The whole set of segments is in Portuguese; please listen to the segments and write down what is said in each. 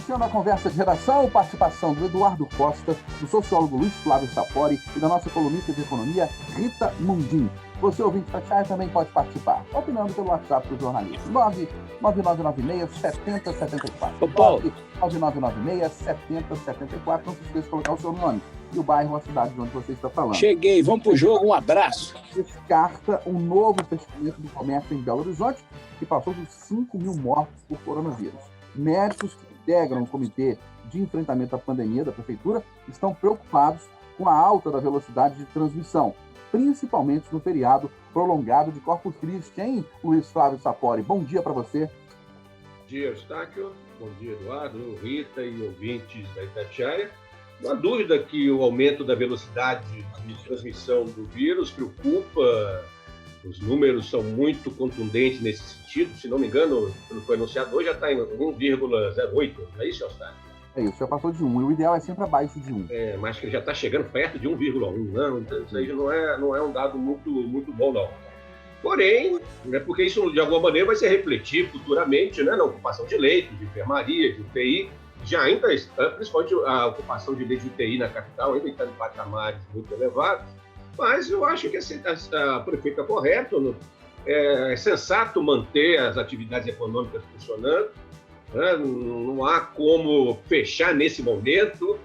Iniciando a conversa de redação, participação do Eduardo Costa, do sociólogo Luiz Flávio Sapori e da nossa colunista de economia, Rita Mundim. Você, ouvinte da Chai, também pode participar, opinando pelo WhatsApp do jornalismo. 99996-7074. 99996-7074. Não se esqueça de colocar o seu nome e o bairro ou a cidade de onde você está falando. Cheguei, vamos pro jogo, um abraço. Descarta um novo fechamento do comércio em Belo Horizonte, que passou dos 5 mil mortos por coronavírus. Médicos que integram o Comitê de Enfrentamento à Pandemia da Prefeitura estão preocupados com a alta da velocidade de transmissão, principalmente no feriado prolongado de Corpus Christi, hein, Luiz Flávio Sapori? Bom dia para você. Bom dia, Eustáquio. Bom dia, Eduardo, Rita e ouvintes da Itatiaia. Não há dúvida que o aumento da velocidade de transmissão do vírus preocupa. Os números são muito contundentes nesse sentido. Se não me engano, pelo que foi anunciado hoje, já está em 1,08. Não é isso, Eustáquio? É isso, já passou de 1. E o ideal é sempre abaixo de 1. Mas que já está chegando perto de 1,1. Não, então isso aí não é um dado muito bom, não. Porém, porque isso, de alguma maneira, vai se refletir futuramente, né, na ocupação de leitos, de enfermaria, de UTI. Já ainda, principalmente a ocupação de leitos de UTI na capital, ainda está em patamares muito elevados. Mas eu acho que a prefeita está correto. É sensato manter as atividades econômicas funcionando. Né? Não há como fechar nesse momento,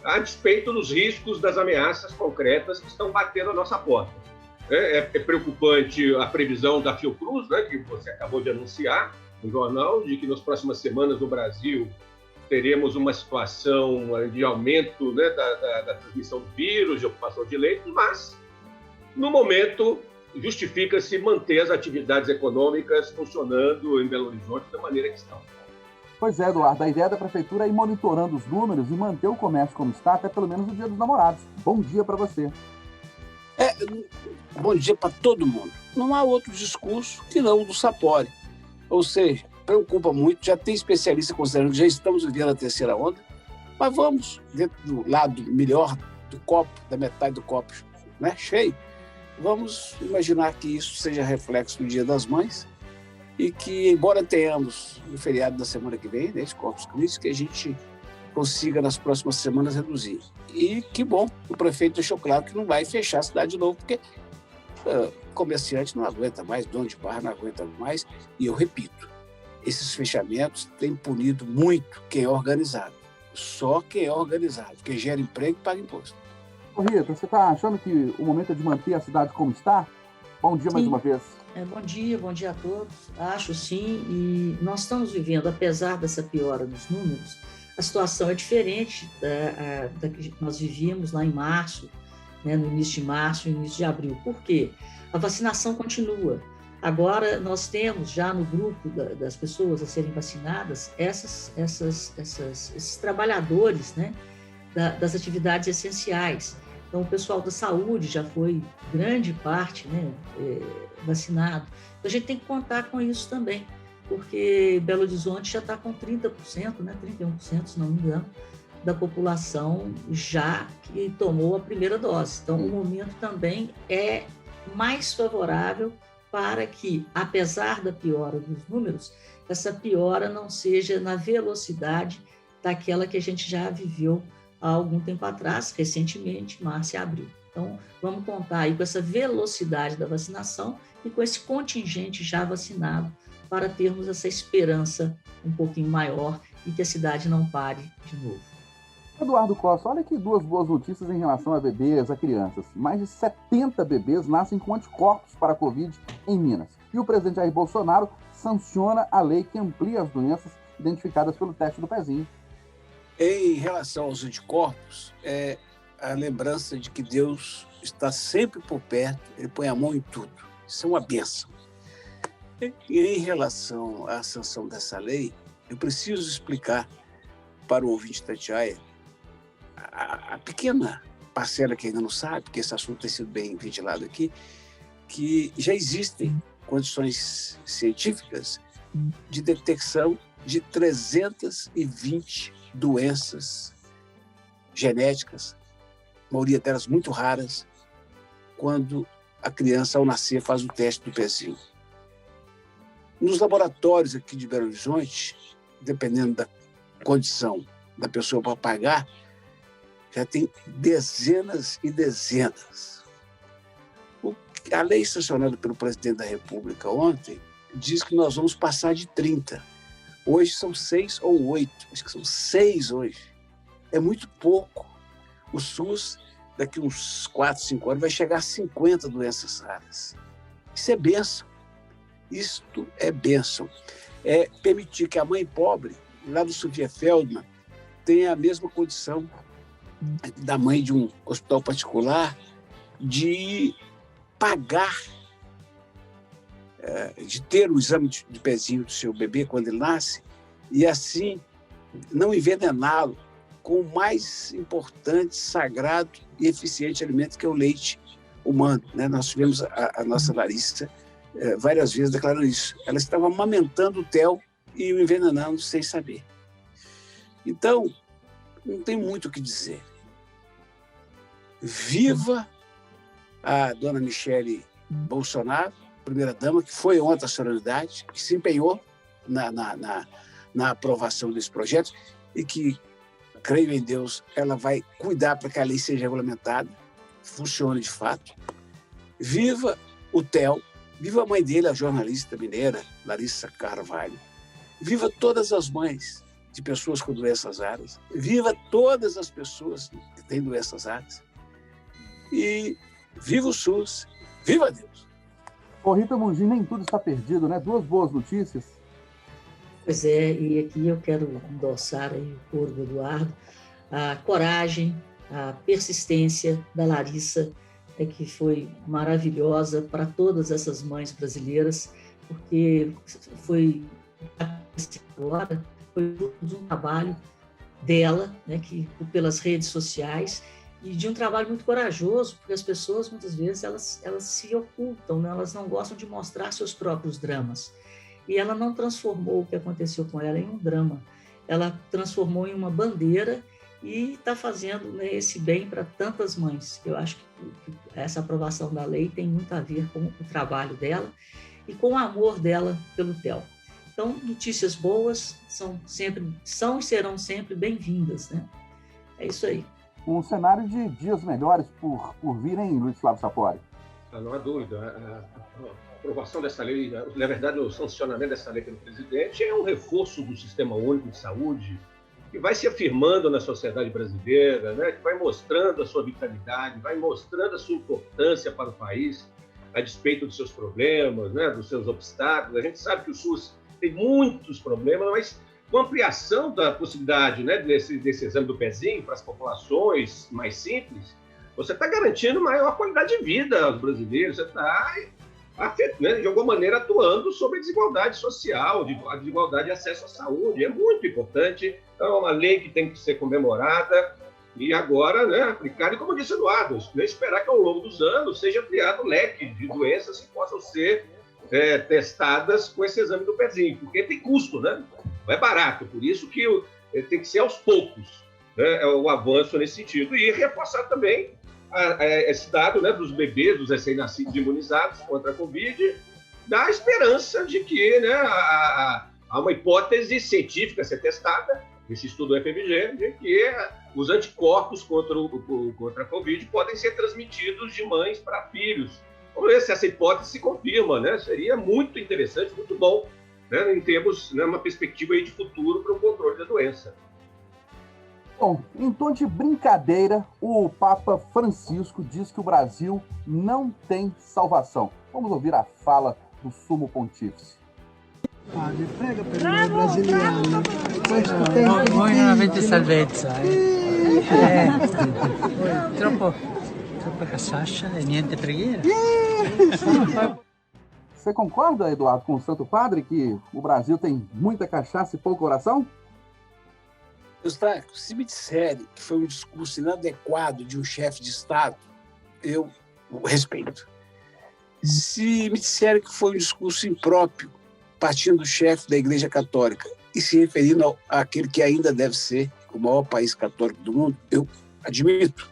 a despeito dos riscos das ameaças concretas que estão batendo à nossa porta. É preocupante a previsão da Fiocruz, né, que você acabou de anunciar no jornal, de que nas próximas semanas no Brasil teremos uma situação de aumento, né, da transmissão do vírus, de ocupação de leitos, mas, no momento, justifica-se manter as atividades econômicas funcionando em Belo Horizonte da maneira que estão. Pois é, Eduardo, a ideia da Prefeitura é ir monitorando os números e manter o comércio como está até pelo menos o Dia dos Namorados. Bom dia para você. Bom dia para todo mundo. Não há outro discurso que não o do Sapori. Ou seja, preocupa muito, já tem especialista considerando que já estamos vivendo a terceira onda, mas vamos, dentro do lado melhor do copo, da metade do copo, né, cheio, vamos imaginar que isso seja reflexo do Dia das Mães e que, embora tenhamos no feriado da semana que vem, né, esse Corpus Christi, que a gente consiga nas próximas semanas reduzir. E que bom, o prefeito deixou claro que não vai fechar a cidade de novo, porque comerciante não aguenta mais, dono de bar não aguenta mais, e eu repito, esses fechamentos têm punido muito quem é organizado. Só quem é organizado, quem gera emprego e paga imposto. Ô Rita, você está achando que o momento é de manter a cidade como está? Bom dia mais uma vez. Bom dia a todos. Acho sim, e nós estamos vivendo, apesar dessa piora nos números, a situação é diferente da que nós vivíamos lá em março, né, no início de março e no início de abril. Por quê? A vacinação continua. Agora, nós temos já no grupo das pessoas a serem vacinadas esses trabalhadores, né, das atividades essenciais. Então, o pessoal da saúde já foi grande parte, né, vacinado. Então, a gente tem que contar com isso também, porque Belo Horizonte já está com 30%, né, 31%, se não me engano, da população já que tomou a primeira dose. Então, o momento também é mais favorável para que, apesar da piora dos números, essa piora não seja na velocidade daquela que a gente já viveu há algum tempo atrás, recentemente, março e abril. Então, vamos contar aí com essa velocidade da vacinação e com esse contingente já vacinado para termos essa esperança um pouquinho maior e que a cidade não pare de novo. Eduardo Costa, olha aqui duas boas notícias em relação a bebês, a crianças. Mais de 70 bebês nascem com anticorpos para a Covid em Minas. E o presidente Jair Bolsonaro sanciona a lei que amplia as doenças identificadas pelo teste do pezinho. Em relação aos anticorpos, é a lembrança de que Deus está sempre por perto, Ele põe a mão em tudo. Isso é uma bênção. E em relação à sanção dessa lei, eu preciso explicar para o ouvinte da Itatiaia, a pequena parcela que ainda não sabe, porque esse assunto tem sido bem ventilado aqui, que já existem condições científicas de detecção de 320 doenças genéticas, a maioria delas muito raras, quando a criança, ao nascer, faz o teste do pezinho. Nos laboratórios aqui de Belo Horizonte, dependendo condição da pessoa para pagar, já tem dezenas e dezenas. A lei sancionada pelo presidente da República ontem diz que nós vamos passar de 30. Hoje são 6 ou 8, acho que são 6 hoje. É muito pouco. O SUS, daqui uns 4, 5 anos, vai chegar a 50 doenças raras. Isso é bênção. Isto é bênção. É permitir que a mãe pobre, lá do Sofia Feldman, tenha a mesma condição da mãe de um hospital particular de pagar, de ter o exame de pezinho do seu bebê quando ele nasce e, assim, não envenená-lo com o mais importante, sagrado e eficiente alimento, que é o leite humano, né? Nós tivemos a nossa Larissa várias vezes declarando isso. Ela estava amamentando o Theo e o envenenando sem saber. Então, não tem muito o que dizer. Viva a dona Michele Bolsonaro, primeira-dama, que foi ontem à solenidade, que se empenhou na aprovação desse projeto e que, creio em Deus, ela vai cuidar para que a lei seja regulamentada, funcione de fato. Viva o Theo, viva a mãe dele, a jornalista mineira, Larissa Carvalho. Viva todas as mães de pessoas com doenças raras. Viva todas as pessoas que têm doenças raras. E viva o SUS, viva Deus! Ô, Rita Mundim, nem tudo está perdido, né? 2 boas notícias. Pois é, e aqui eu quero endossar aí o coro do Eduardo, a coragem, a persistência da Larissa, que foi maravilhosa para todas essas mães brasileiras, porque foi agora foi um trabalho dela, né, que pelas redes sociais, e de um trabalho muito corajoso, porque as pessoas, muitas vezes, elas se ocultam, né? Elas não gostam de mostrar seus próprios dramas. E ela não transformou o que aconteceu com ela em um drama. Ela transformou em uma bandeira e está fazendo, né, esse bem para tantas mães. Eu acho que essa aprovação da lei tem muito a ver com o trabalho dela e com o amor dela pelo Theo. Então, notícias boas são e serão sempre bem-vindas, né? É isso aí. Um cenário de dias melhores por vir, hein, Luiz Flávio Sapori? Não há dúvida. A aprovação dessa lei, na verdade, o sancionamento dessa lei pelo presidente é um reforço do Sistema Único de Saúde, que vai se afirmando na sociedade brasileira, né? Que vai mostrando a sua vitalidade, vai mostrando a sua importância para o país, a despeito dos seus problemas, né? Dos seus obstáculos. A gente sabe que o SUS tem muitos problemas, mas com a ampliação da possibilidade, né, desse exame do pezinho para as populações mais simples, você está garantindo maior qualidade de vida aos brasileiros, você está, né, de alguma maneira, atuando sobre a desigualdade social, a desigualdade de acesso à saúde. É muito importante, é uma lei que tem que ser comemorada e agora, né, aplicada. E como disse o Eduardo, esperar que ao longo dos anos seja ampliado o leque de doenças que possam ser testadas com esse exame do pezinho, porque tem custo, né? Não é barato, por isso que tem que ser aos poucos, né, o avanço nesse sentido. E reforçar também esse dado, né, dos bebês, dos recém-nascidos imunizados contra a Covid, dá esperança de que, né, há uma hipótese científica a ser testada, esse estudo do FMG, de que os anticorpos contra a Covid podem ser transmitidos de mães para filhos. Vamos ver se essa hipótese se confirma, né? Seria muito interessante, muito bom, né, em termos, né, uma perspectiva aí de futuro para o controle da doença. Bom, em tom de brincadeira, o Papa Francisco diz que o Brasil não tem salvação. Vamos ouvir a fala do Sumo Pontífice. Padre, prega per noi brasiliani. Questo tempo voi non avete salvezza, troppa cachaça e niente preghiera. Você concorda, Eduardo, com o Santo Padre, que o Brasil tem muita cachaça e pouco oração? Eustáquio, se me disserem que foi um discurso inadequado de um chefe de Estado, eu respeito. Se me disserem que foi um discurso impróprio, partindo do chefe da Igreja Católica e se referindo àquele que ainda deve ser o maior país católico do mundo, eu admito.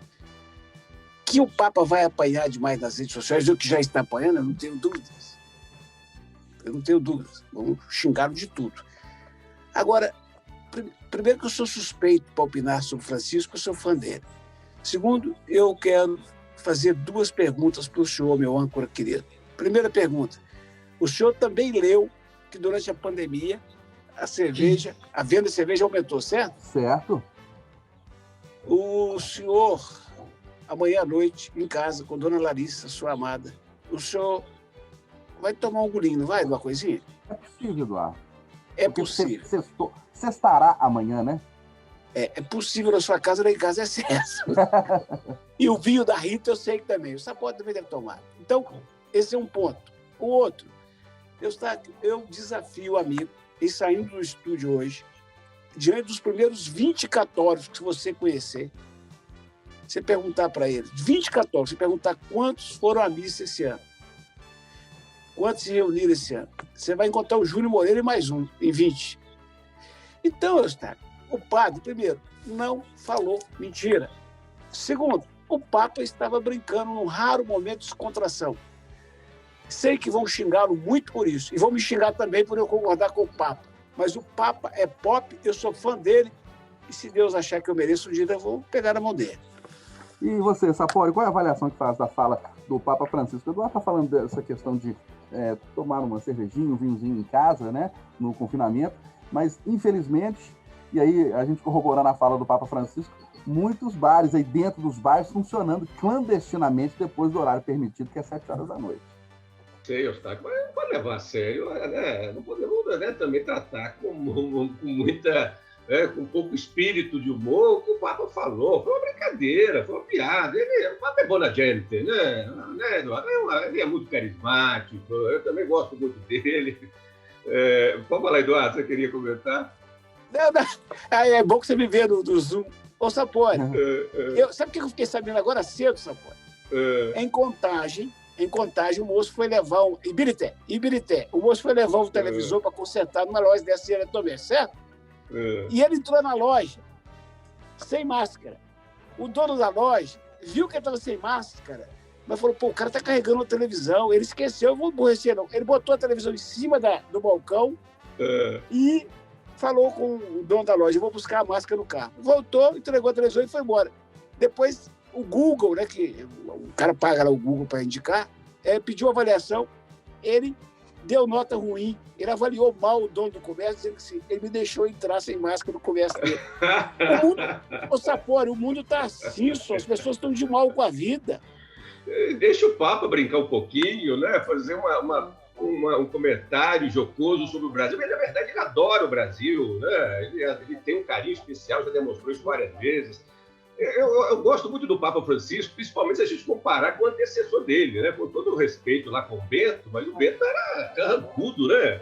Que o Papa vai apanhar demais nas redes sociais, eu que já está apanhando, eu não tenho dúvidas. Vamos xingá-lo de tudo. Agora, primeiro que eu sou suspeito para opinar sobre Francisco, eu sou fã dele. Segundo, eu quero fazer 2 perguntas para o senhor, meu âncora querido. Primeira pergunta, o senhor também leu que durante a pandemia a venda de cerveja aumentou, certo? Certo. O senhor, amanhã à noite, em casa, com Dona Larissa, sua amada, o senhor vai tomar um golinho, não vai, de uma coisinha? É possível, Eduardo. É possível. Você estará amanhã, né? É possível na sua casa, lá em casa é excesso. E o vinho da Rita eu sei que também. O Sapori também deve tomar. Então, esse é um ponto. O outro, eu desafio o amigo, em saindo do estúdio hoje, diante dos primeiros 20 católicos que você conhecer, você perguntar para eles, 20 católicos, você perguntar quantos foram à missa esse ano. Quantos se reuniram esse ano? Você vai encontrar o Júnior Moreira e mais um, em 20. Então, Eustáquio, o padre, primeiro, não falou mentira. Segundo, o Papa estava brincando num raro momento de descontração. Sei que vão xingá-lo muito por isso, e vão me xingar também por eu concordar com o Papa. Mas o Papa é pop, eu sou fã dele, e se Deus achar que eu mereço um dia, eu vou pegar na mão dele. E você, Sapori, qual é a avaliação que faz da fala do Papa Francisco? O Eduardo está falando dessa questão de tomar uma cervejinha, um vinhozinho em casa, né, no confinamento, mas, infelizmente, e aí a gente corroborando a fala do Papa Francisco, muitos bares aí dentro dos bares funcionando clandestinamente depois do horário permitido, que é 7 horas da noite. Sei, Eustáquio, mas pode levar a sério, né? Não podemos, né, também tratar com muita... com pouco espírito de humor, o que o Papa falou. Foi uma brincadeira, foi uma piada. O Papa é bona gente, né, Eduardo? Ele é muito carismático, eu também gosto muito dele. Pode falar, Eduardo, você queria comentar? Não. É bom que você me vê no Zoom. Ô, Sapori, sabe o que eu fiquei sabendo agora cedo, Sapori? Em Contagem, o moço foi levar Ibirité, o moço foi levar um televisor para consertar numa loja dessa em Tomé, certo? E ele entrou na loja sem máscara. O dono da loja viu que ele estava sem máscara, mas falou, o cara está carregando a televisão. Ele esqueceu, eu vou aborrecer, não. Ele botou a televisão em cima do balcão e falou com o dono da loja, eu vou buscar a máscara no carro. Voltou, entregou a televisão e foi embora. Depois, o Google, né, que o cara paga lá o Google para indicar, pediu avaliação, ele deu nota ruim. Ele avaliou mal o dono do comércio, dizendo que sim, ele me deixou entrar sem máscara no comércio dele. Sapori, o mundo está assim, só as pessoas estão de mal com a vida. Deixa o Papa brincar um pouquinho, né? Fazer um comentário jocoso sobre o Brasil. Mas, na verdade, ele adora o Brasil, né? Ele tem um carinho especial, já demonstrou isso várias vezes. Eu gosto muito do Papa Francisco, principalmente se a gente comparar com o antecessor dele, né? Com todo o respeito lá com o Bento, mas o Bento era carrancudo, né?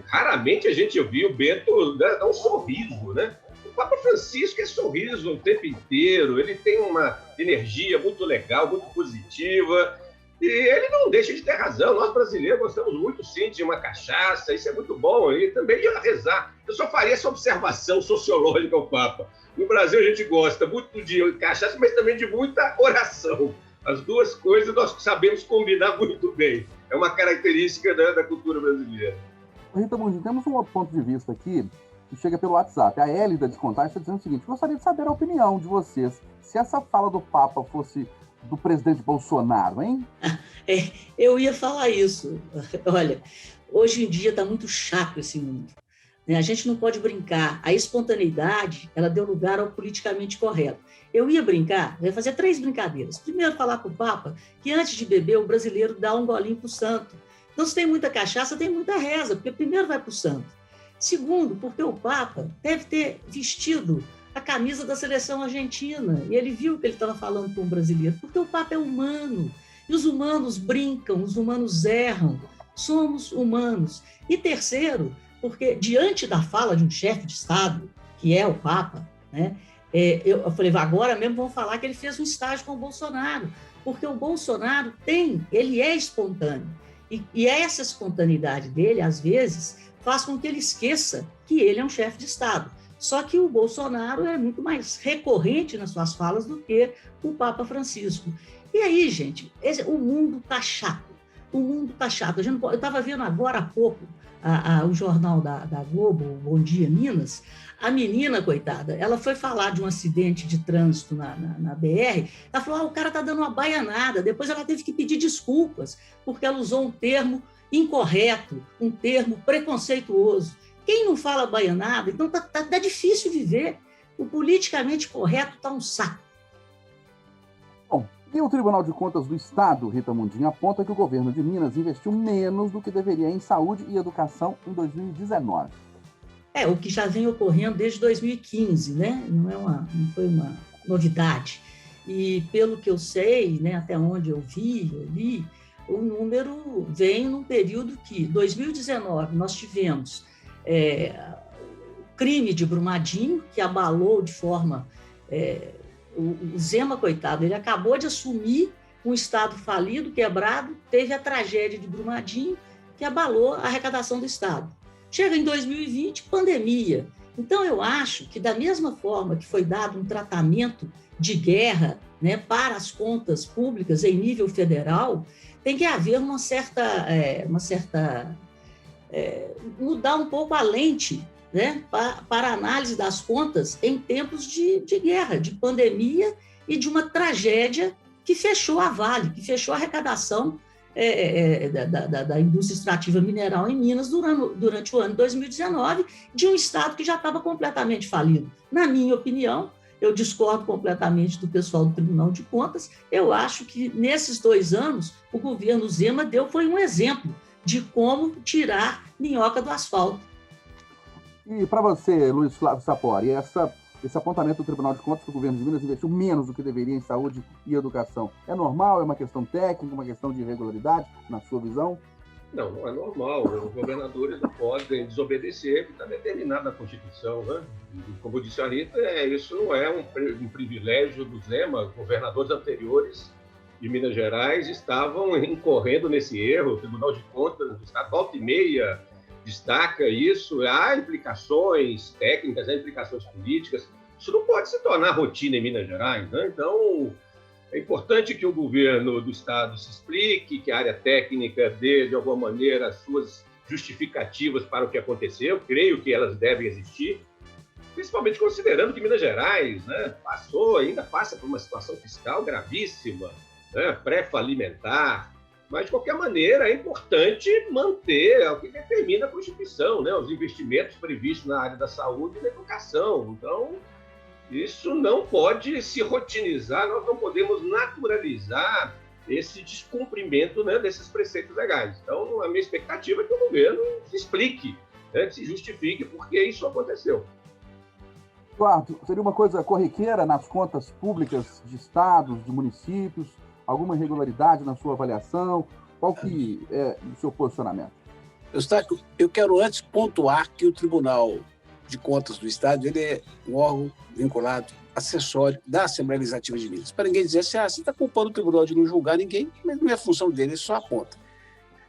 Raramente a gente ouvia o Bento dar um sorriso, né? O Papa Francisco é sorriso o tempo inteiro, ele tem uma energia muito legal, muito positiva, e ele não deixa de ter razão. Nós brasileiros gostamos muito, sim, de uma cachaça, isso é muito bom, e também de rezar. Eu só faria essa observação sociológica ao Papa. No Brasil a gente gosta muito de cachaça, mas também de muita oração. As duas coisas nós sabemos combinar muito bem. É uma característica da cultura brasileira. Rita Mundim, temos um outro ponto de vista aqui, que chega pelo WhatsApp. A Ellie da Descontagem está dizendo o seguinte: gostaria de saber a opinião de vocês. Se essa fala do Papa fosse do presidente Bolsonaro, hein? Eu ia falar isso. Olha, hoje em dia está muito chato esse mundo. A gente não pode brincar. A espontaneidade, ela deu lugar ao politicamente correto. Eu ia brincar, eu ia fazer 3 brincadeiras. Primeiro, falar para o Papa que antes de beber, o brasileiro dá um golinho para o santo. Então, se tem muita cachaça, tem muita reza, porque primeiro vai para o santo. Segundo, porque o Papa deve ter vestido a camisa da seleção argentina, e ele viu que ele estava falando com um brasileiro, porque o Papa é humano, e os humanos brincam, os humanos erram, somos humanos. E terceiro, porque diante da fala de um chefe de Estado, que é o Papa, né, eu falei, agora mesmo vão falar que ele fez um estágio com o Bolsonaro, porque o Bolsonaro ele é espontâneo, e essa espontaneidade dele, às vezes, faz com que ele esqueça que ele é um chefe de Estado. Só que o Bolsonaro é muito mais recorrente nas suas falas do que o Papa Francisco. E aí, gente, o mundo está chato. o mundo está chato. Eu estava vendo agora há pouco o jornal da Globo, Bom Dia Minas. A menina, coitada, ela foi falar de um acidente de trânsito na BR, ela falou, o cara está dando uma baianada, depois ela teve que pedir desculpas, porque ela usou um termo incorreto, um termo preconceituoso. Quem não fala baianada, então tá difícil viver. O politicamente correto está um saco. Bom, e o Tribunal de Contas do Estado, Rita Mundim, aponta que o governo de Minas investiu menos do que deveria em saúde e educação em 2019. O que já vem ocorrendo desde 2015, né? Não foi uma novidade. E, pelo que eu sei, né, até onde eu li, o número vem num período que, 2019, nós tivemos o crime de Brumadinho, que abalou de forma... o Zema, coitado, ele acabou de assumir um Estado falido, quebrado, teve a tragédia de Brumadinho, que abalou a arrecadação do Estado. Chega em 2020, pandemia. Então, eu acho que, da mesma forma que foi dado um tratamento de guerra, né, para as contas públicas em nível federal, tem que haver uma certa mudar um pouco a lente, né, para a análise das contas em tempos de guerra, de pandemia e de uma tragédia que fechou a Vale, que fechou a arrecadação da indústria extrativa mineral em Minas durante o ano de 2019, de um Estado que já estava completamente falido. Na minha opinião, eu discordo completamente do pessoal do Tribunal de Contas. Eu acho que, nesses 2 anos, o governo Zema foi um exemplo de como tirar minhoca do asfalto. E para você, Luiz Flávio Sapori, esse apontamento do Tribunal de Contas que o governo de Minas investiu menos do que deveria em saúde e educação, é normal? É uma questão técnica, uma questão de irregularidade, na sua visão? Não, não é normal. Os governadores não podem desobedecer, que está determinado na Constituição, né? Como disse a Rita, isso não é um privilégio do Zema. Governadores anteriores de Minas Gerais estavam incorrendo nesse erro. O Tribunal de Contas do Estado, volta e meia, destaca isso. Há implicações técnicas, há implicações políticas. Isso não pode se tornar rotina em Minas Gerais, né? Então, é importante que o governo do Estado se explique, que a área técnica dê, de alguma maneira, as suas justificativas para o que aconteceu. Creio que elas devem existir, principalmente considerando que Minas Gerais, né, ainda passa por uma situação fiscal gravíssima, né, pré-falimentar. Mas, de qualquer maneira, é importante manter o que determina a Constituição, né, os investimentos previstos na área da saúde e da educação. Então, isso não pode se rotinizar, nós não podemos naturalizar esse descumprimento, né, desses preceitos legais. Então, a minha expectativa é que o governo se explique, né, que se justifique por que isso aconteceu. Eduardo, seria uma coisa corriqueira nas contas públicas de estados, de municípios? Alguma irregularidade na sua avaliação? Qual que é o seu posicionamento? Eu quero antes pontuar que o Tribunal de Contas do Estado ele é um órgão vinculado, acessório da Assembleia Legislativa de Minas. Para ninguém dizer assim, você está culpando o tribunal de não julgar ninguém, mas não é função dele, ele só aponta.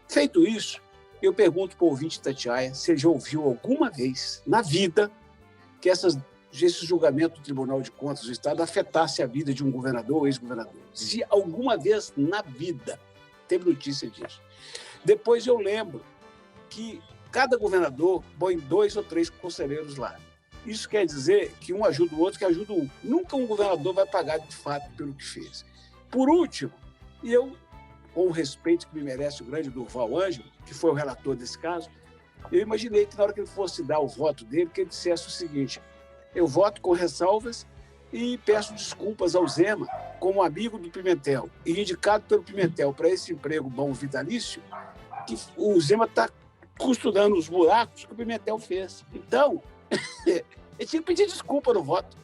Feito isso, eu pergunto para o ouvinte Itatiaia se ele já ouviu alguma vez na vida que esse julgamento do Tribunal de Contas do Estado afetasse a vida de um governador ou ex-governador. Se alguma vez na vida teve notícia disso. Depois eu lembro que cada governador põe 2 ou 3 conselheiros lá. Isso quer dizer que um ajuda o outro, que ajuda um. Nunca um governador vai pagar de fato pelo que fez. Por último, e eu, com o respeito que me merece o grande Durval Ângelo, que foi o relator desse caso, eu imaginei que na hora que ele fosse dar o voto dele, que ele dissesse o seguinte: eu voto com ressalvas e peço desculpas ao Zema, como amigo do Pimentel, e indicado pelo Pimentel para esse emprego bom vitalício, que o Zema está costurando os buracos que o Pimentel fez. Então, ele tinha que pedir desculpa no voto.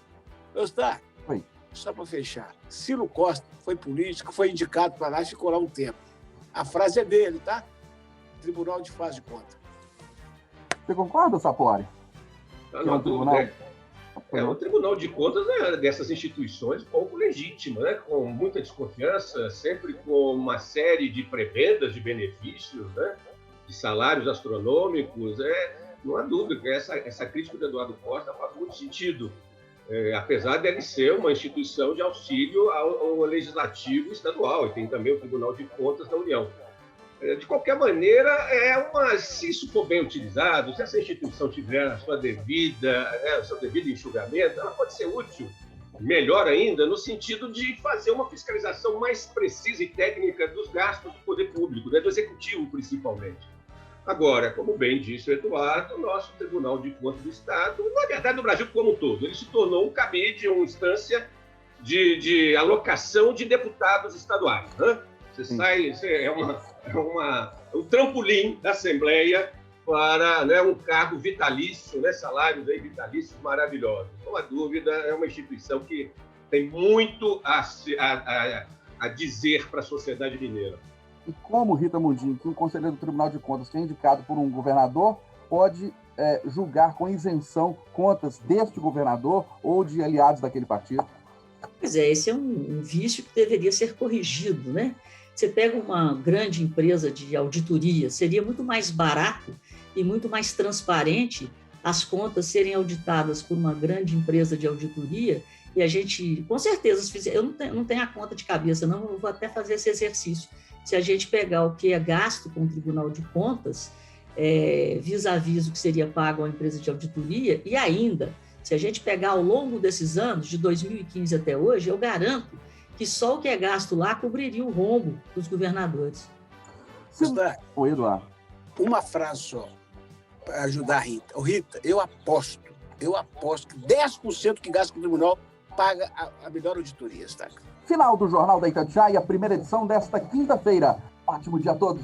Só para fechar, Ciro Costa foi político, foi indicado para lá e ficou lá um tempo. A frase é dele, tá? Tribunal de Faz de Conta. Você concorda, Sapori? O Tribunal de Contas é dessas instituições pouco legítima, né? Com muita desconfiança, sempre com uma série de prebendas de benefícios, né? De salários astronômicos. Não há dúvida que essa crítica do Eduardo Costa faz muito sentido, apesar de ele ser uma instituição de auxílio ao legislativo estadual, e tem também o Tribunal de Contas da União. De qualquer maneira, se isso for bem utilizado, se essa instituição tiver a sua devida, o seu devido enxugamento, ela pode ser útil, melhor ainda, no sentido de fazer uma fiscalização mais precisa e técnica dos gastos do poder público, do executivo principalmente. Agora, como bem disse o Eduardo, o nosso Tribunal de Contas do Estado, na verdade, no Brasil como um todo, ele se tornou um cabide, uma instância de alocação de deputados estaduais. Né? Um trampolim da Assembleia para um cargo vitalício, salários aí vitalícios maravilhosos. Não há dúvida, é uma instituição que tem muito a dizer para a sociedade mineira. E como, Rita Mundim, que um conselheiro do Tribunal de Contas, que é indicado por um governador, pode julgar com isenção contas deste governador ou de aliados daquele partido? Pois é, esse é um vício que deveria ser corrigido, né? Você pega uma grande empresa de auditoria, seria muito mais barato e muito mais transparente as contas serem auditadas por uma grande empresa de auditoria e a gente, com certeza, eu não tenho a conta de cabeça, não, eu vou até fazer esse exercício. Se a gente pegar o que é gasto com o Tribunal de Contas, vis-à-vis o que seria pago à empresa de auditoria, e ainda, se a gente pegar ao longo desses anos, de 2015 até hoje, eu garanto que só o que é gasto lá cobriria o rombo dos governadores. Oi, Eduardo. Uma frase só, para ajudar a Rita. Rita, eu aposto que 10% que gasta com o tribunal paga a melhor auditoria, tá? Final do Jornal da Itatiaia, primeira edição desta quinta-feira. Ótimo dia a todos.